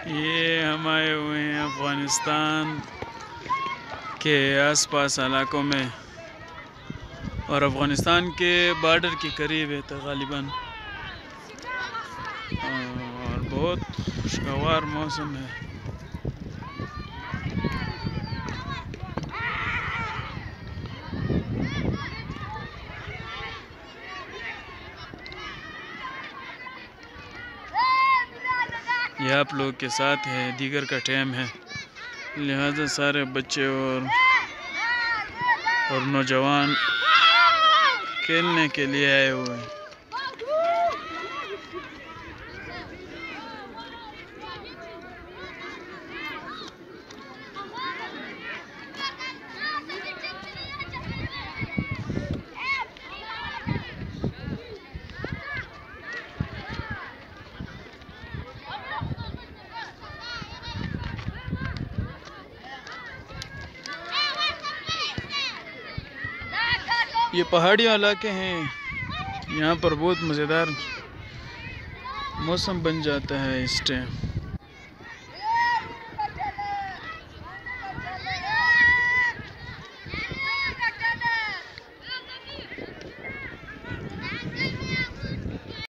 ये हम आए हुए हैं अफ़गानिस्तान के आसपास इलाकों में और अफ़गानिस्तान के बॉर्डर के करीब है तक़रीबन, और बहुत खुशगवार मौसम है। ये आप लोग के साथ है, दीगर का टाइम है, लिहाजा सारे बच्चे और नौजवान खेलने के लिए आए हुए हैं। ये पहाड़ी इलाके हैं, यहाँ पर बहुत मज़ेदार मौसम बन जाता है इस टाइम।